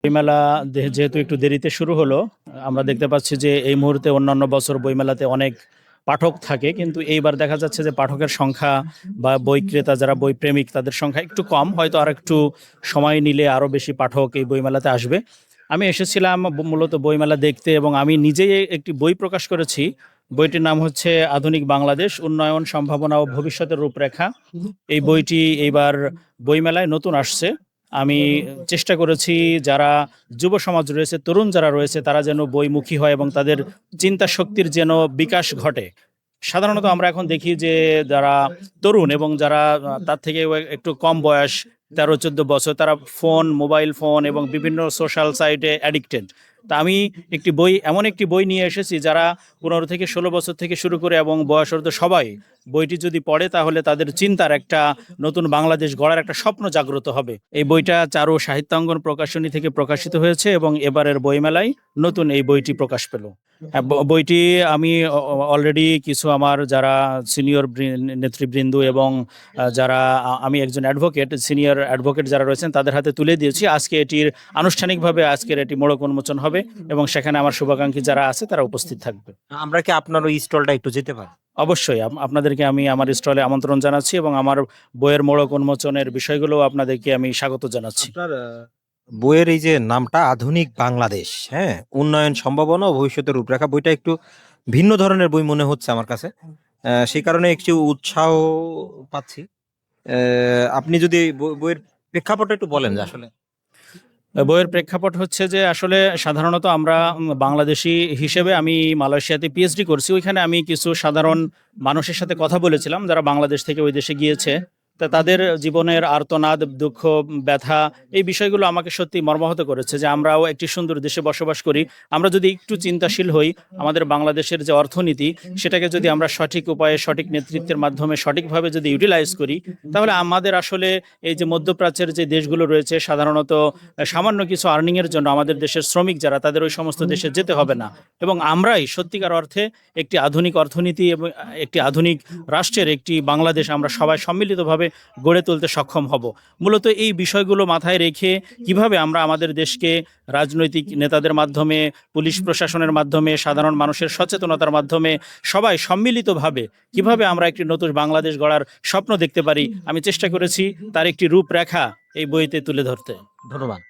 বইমেলা যেহেতু একটু দেরিতে শুরু হলো, আমরা দেখতে পাচ্ছি যে এই মুহূর্তে অন্যান্য বছর বইমেলাতে অনেক পাঠক থাকে, কিন্তু এইবার দেখা যাচ্ছে যে পাঠকের সংখ্যা বা বই ক্রেতা যারা বই প্রেমিক তাদের সংখ্যা একটু কম। হয়তো আর একটু সময় নিলে আরো বেশি পাঠক এই বইমেলাতে আসবে। আমি এসেছিলাম মূলত বইমেলা দেখতে, এবং আমি নিজেই একটি বই প্রকাশ করেছি। বইটির নাম হচ্ছে আধুনিক বাংলাদেশ, উন্নয়ন, সম্ভাবনা ও ভবিষ্যতের রূপরেখা। এই বইটি এইবার বইমেলায় নতুন আসছে। আমি চেষ্টা করেছি যারা যুব সমাজ রয়েছে, তরুণ যারা রয়েছে, তারা যেন বইমুখী হয় এবং তাদের চিন্তা শক্তির যেন বিকাশ ঘটে। সাধারণত আমরা এখন দেখি যে যারা তরুণ এবং যারা তার থেকে একটু কম বয়স, 13-14 বছর, তারা মোবাইল ফোন এবং বিভিন্ন সোশ্যাল সাইটে অ্যাডিক্টেড। তা আমি এমন একটি বই নিয়ে এসেছি যারা 15 থেকে 16 বছর থেকে শুরু করে এবং বয়সর্ধ সবাই বইটি যদি পড়ে তাহলে তাদের চিন্তার একটা নতুন বাংলাদেশ গড়ার একটা স্বপ্ন জাগ্রত হবে। এই বইটা চারু সাহিত্যাঙ্গন প্রকাশনী থেকে প্রকাশিত হয়েছে এবং এবারের বইমেলায় নতুন এই বইটি প্রকাশ পেল। বইটি আমি অলরেডি কিছু আমার যারা সিনিয়র নেতৃবৃন্দ এবং যারা আমি একজন অ্যাডভোকেট, সিনিয়র অ্যাডভোকেট যারা রয়েছেন তাদের হাতে তুলে দিয়েছি। আজকে এটির আনুষ্ঠানিকভাবে আজকের এটি মোড়ক উন্মোচন হবে এবং সেখানে আমার শুভাকাঙ্ক্ষী যারা আছে তারা উপস্থিত থাকবে। আমরা কি আপনার ওই স্টলটা একটু যেতে পারি? অবশ্যই আপনাদেরকে আমি আমার স্টলে আমন্ত্রণ জানাচ্ছি এবং আমার বইয়ের মোড়ক উন্মোচনের বিষয়গুলো আপনাদেরকে আমি স্বাগত জানাচ্ছি। আপনার বইয়ের এই যে নামটা আধুনিক বাংলাদেশ, হ্যাঁ, উন্নয়ন, সম্ভাবনা ও ভবিষ্যতের রূপরেখা, বইটা একটু ভিন্ন ধরনের বই মনে হচ্ছে আমার কাছে। সেই কারণে একটু উৎসাহ পাচ্ছি। আপনি যদি বইয়ের প্রেক্ষাপটটা একটু বলেন যে আসলে। বইয়ের প্রেক্ষাপট হচ্ছে যে আসলে সাধারণত আমরা বাংলাদেশি হিসেবে আমি মালয়েশিয়াতে পিএইচডি করছি। ওইখানে আমি কিছু সাধারণ মানুষের সাথে কথা বলেছিলাম যারা বাংলাদেশ থেকে ওই দেশে গিয়েছে। তা তাদের জীবনের আর্তনাদ, দুঃখ, ব্যথা, এই বিষয়গুলো আমাকে সত্যি মর্মাহত করেছে যে আমরাও একটি সুন্দর দেশে বসবাস করি। আমরা যদি একটু চিন্তাশীল হই, আমাদের বাংলাদেশের যে অর্থনীতি সেটাকে যদি আমরা সঠিক উপায়ে, সঠিক নেতৃত্বের মাধ্যমে সঠিকভাবে যদি ইউটিলাইজ করি, তাহলে আমাদের আসলে এই যে মধ্যপ্রাচ্যের যে দেশগুলো রয়েছে, সাধারণত সামান্য কিছু আর্নিংয়ের জন্য আমাদের দেশের শ্রমিক যারা, তাদের ওই সমস্ত দেশে যেতে হবে না, এবং আমরাই সত্যিকার অর্থে একটি আধুনিক অর্থনীতি এবং একটি আধুনিক রাষ্ট্রের একটি বাংলাদেশ আমরা সবাই সম্মিলিতভাবে গড়ে তুলতে সক্ষম হব। মূলত এই বিষয়গুলো মাথায় রেখে কিভাবে আমরা আমাদের দেশকে রাজনৈতিক নেতাদের মাধ্যমে, পুলিশ প্রশাসনের মাধ্যমে, সাধারণ মানুষের সচেতনতার মাধ্যমে সবাই সম্মিলিতভাবে কিভাবে আমরা একটি নতুন বাংলাদেশ গড়ার স্বপ্ন দেখতে পারি, আমি চেষ্টা করেছি তার একটি রূপরেখা এই বইতে তুলে ধরতে। ধন্যবাদ।